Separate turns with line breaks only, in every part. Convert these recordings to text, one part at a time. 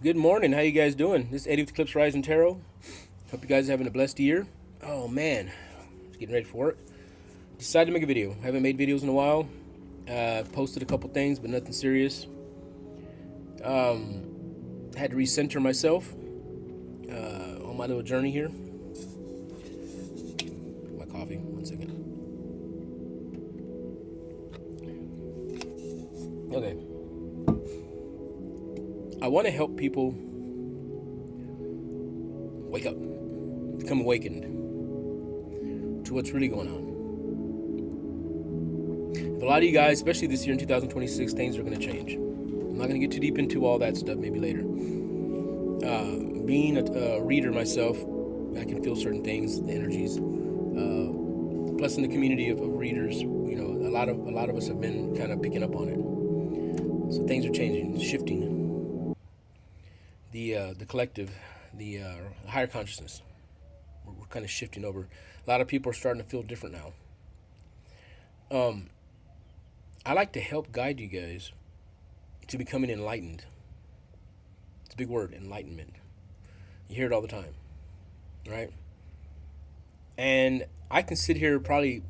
Good morning. How you guys doing? This is Eddie with Eclipse Rising Tarot. Hope you guys are having a blessed year. Oh man, just getting ready for it. Decided to make a video. Haven't made videos in a while. Posted a couple things, but nothing serious. Had to recenter myself on my little journey here. My coffee. One second. Okay. I want to help people wake up, become awakened to what's really going on. For a lot of you guys, especially this year in 2026, things are going to change. I'm not going to get too deep into all that stuff, maybe later. Being a reader myself, I can feel certain things, the energies. Plus, in the community of readers, a lot of us have been kind of picking up on it. So things are changing, shifting. The collective, the higher consciousness, we're kind of shifting over. A lot of people are starting to feel different now. I like to help guide you guys to becoming enlightened. It's a big word, enlightenment. You hear it all the time, right? And I can sit here probably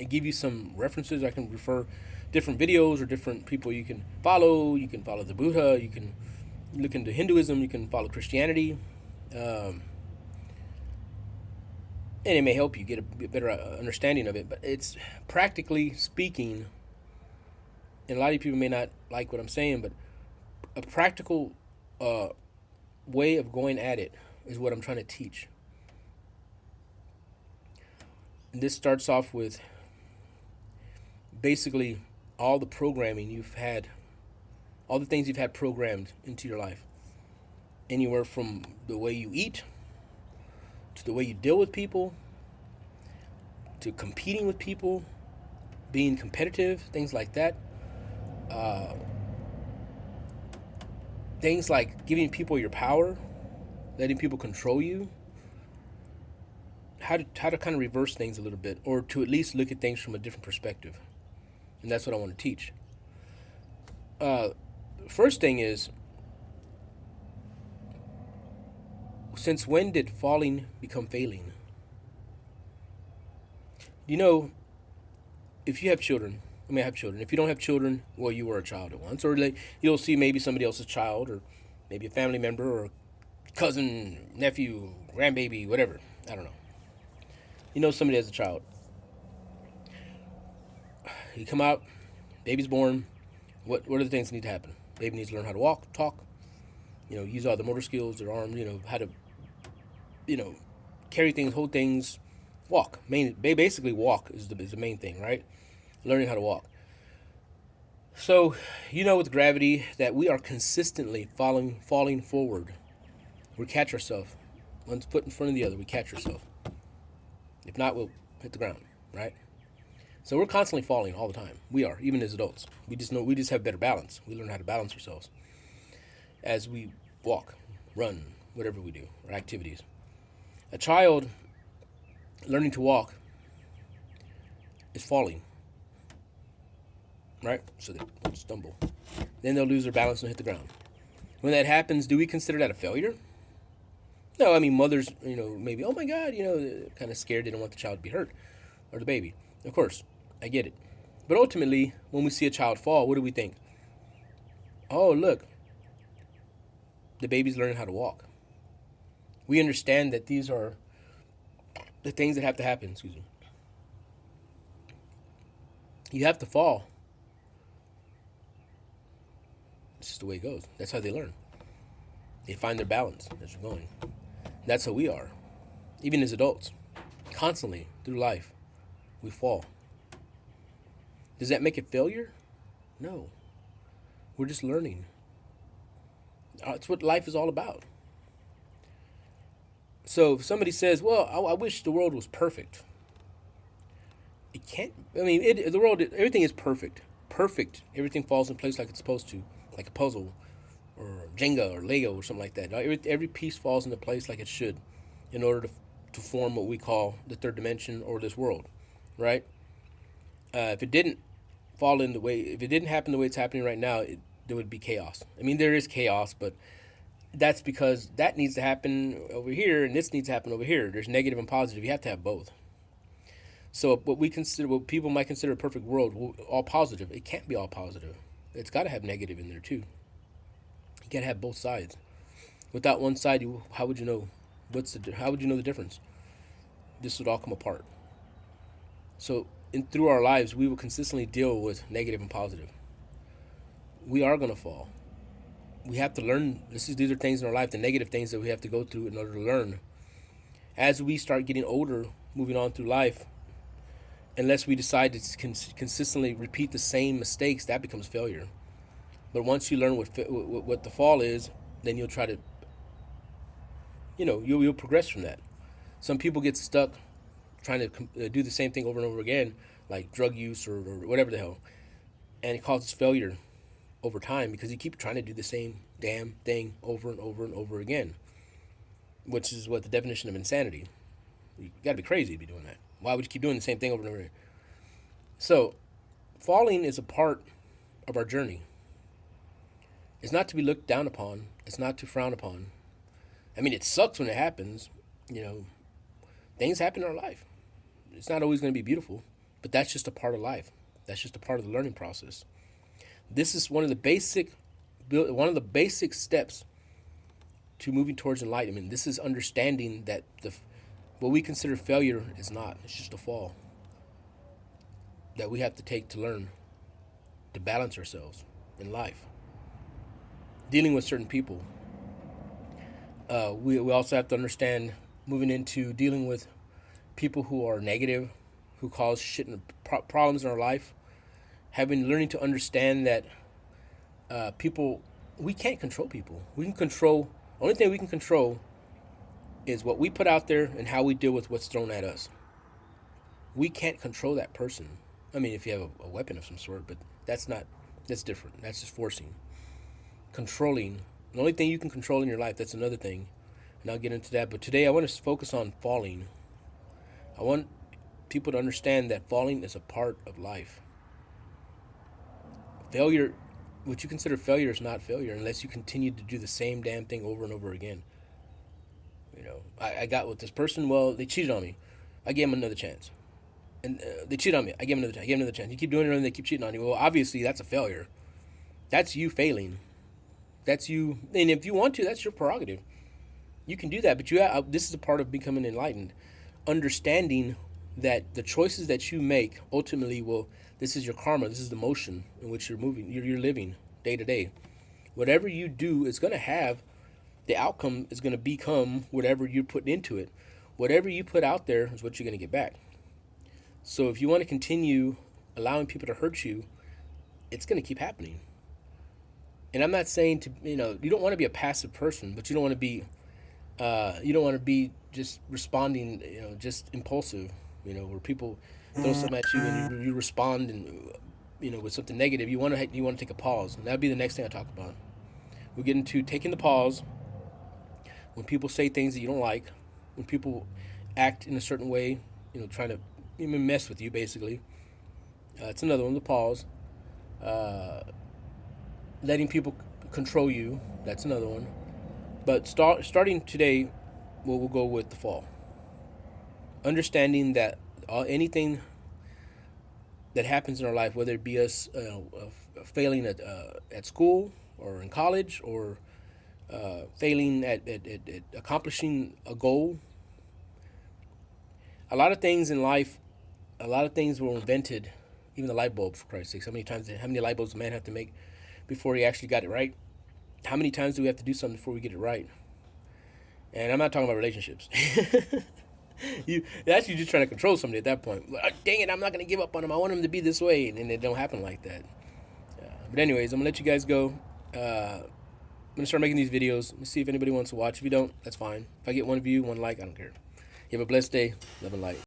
give you some references. I can refer different videos or different people you can follow. You can follow the Buddha. You can look into Hinduism. You can follow Christianity. And it may help you get a better understanding of it. But it's practically speaking, and a lot of people may not like what I'm saying, but a practical way of going at it is what I'm trying to teach. And this starts off with basically all the programming you've had, all the things you've had programmed into your life. Anywhere from the way you eat, to the way you deal with people, to competing with people, being competitive, things like that. Things like giving people your power, letting people control you, how to kind of reverse things a little bit, or to at least look at things from a different perspective. And that's what I want to teach. First thing is, since when did falling become failing? If you have children, I have children. If you don't have children, well, you were a child at once. Or you'll see maybe somebody else's child, or maybe a family member, or cousin, nephew, grandbaby, whatever. I don't know. Somebody as a child. You come out, baby's born. What are the things that need to happen? Baby needs to learn how to walk, talk, use all the motor skills, their arms, how to, carry things, hold things, walk. Basically walk is the main thing, right? Learning how to walk. So, with gravity that we are consistently falling forward. We catch ourselves. One foot in front of the other, we catch ourselves. If not, we'll hit the ground, right? So we're constantly falling all the time. We are, even as adults. We just have better balance. We learn how to balance ourselves as we walk, run, whatever we do, our activities. A child learning to walk is falling, right? So they stumble. Then they'll lose their balance and hit the ground. When that happens, do we consider that a failure? No, mothers, maybe, oh my God, kind of scared. They don't want the child to be hurt, or the baby. Of course, I get it. But ultimately, when we see a child fall, what do we think? Oh, look, the baby's learning how to walk. We understand that these are the things that have to happen. Excuse me. You have to fall. It's just the way it goes. That's how they learn. They find their balance as they're going. That's how we are. Even as adults. Constantly, through life, we fall. Does that make it failure? No. We're just learning. That's what life is all about. So if somebody says, well, I wish the world was perfect. It can't. The world, everything is perfect. Perfect. Everything falls in place like it's supposed to. Like a puzzle, or Jenga, or Lego, or something like that. Every piece falls into place like it should in order to form what we call the third dimension, or this world, right? If it didn't happen the way it's happening right now, there would be chaos. There is chaos, but that's because that needs to happen over here and this needs to happen over here. There's negative and positive. You have to have both. So what people might consider a perfect world, all positive, it can't be all positive. It's got to have negative in there too. You got to have both sides. Without one side, how would you know? How would you know the difference? This would all come apart. So through our lives, we will consistently deal with negative and positive. We are gonna fall. We have to learn. These are things in our life, the negative things that we have to go through in order to learn. As we start getting older, moving on through life, unless we decide to consistently repeat the same mistakes, that becomes failure. But once you learn what the fall is, then you'll try to, you'll progress from that. Some people get stuck trying to do the same thing over and over again, like drug use or whatever the hell, and it causes failure over time because you keep trying to do the same damn thing over and over and over again, which is what the definition of insanity. You got to be crazy to be doing that. Why would you keep doing the same thing over and over again? So, falling is a part of our journey. It's not to be looked down upon. It's not to frown upon. I mean, it sucks when it happens. Things happen in our life. It's not always going to be beautiful, but that's just a part of life. That's just a part of the learning process. This is one of the basic steps to moving towards enlightenment. This is understanding that what we consider failure is not. It's just a fall that we have to take to learn to balance ourselves in life. Dealing with certain people. We also have to understand moving into dealing with people who are negative, who cause shit and problems in our life. Learning to understand that we can't control people. Only thing we can control is what we put out there and how we deal with what's thrown at us. We can't control that person. I mean, if you have a weapon of some sort, but that's different. That's just forcing. Controlling. The only thing you can control in your life, that's another thing. And I'll get into that. But today I want to focus on falling. I want people to understand that falling is a part of life. Failure, what you consider failure is not failure unless you continue to do the same damn thing over and over again. I got with this person, well, they cheated on me. I gave them another chance. And they cheated on me. I gave them another chance. You keep doing it and they keep cheating on you. Well, obviously that's a failure. That's you failing. That's you. And if you want to, that's your prerogative. You can do that, but this is a part of becoming enlightened. Understanding that the choices that you make ultimately this is your karma. This is the motion in which you're moving. You're living day to day. Whatever you do is going to have, the outcome is going to become whatever you're putting into it. Whatever you put out there is what you're going to get back. So if you want to continue allowing people to hurt you, it's going to keep happening. And I'm not saying you don't want to be a passive person, but you don't want to be just responding, just impulsive, where people throw something at you and you respond and, with something negative. You want to take a pause. And that'd be the next thing I talk about. We get into taking the pause when people say things that you don't like, when people act in a certain way, trying to mess with you, basically. It's another one, the pause. Letting people control you, that's another one. But starting today, we'll go with the fall. Understanding that anything that happens in our life, whether it be us failing at school or in college or failing at accomplishing a goal, a lot of things in life, a lot of things were invented, even the light bulb, for Christ's sake. How many light bulbs does a man have to make before he actually got it right? How many times do we have to do something before we get it right? And I'm not talking about relationships. That's you just trying to control somebody at that point. Dang it, I'm not going to give up on him. I want him to be this way. And it don't happen like that. But anyways, I'm going to let you guys go. I'm going to start making these videos. Let's see if anybody wants to watch. If you don't, that's fine. If I get one view, one like, I don't care. You have a blessed day. Love and light.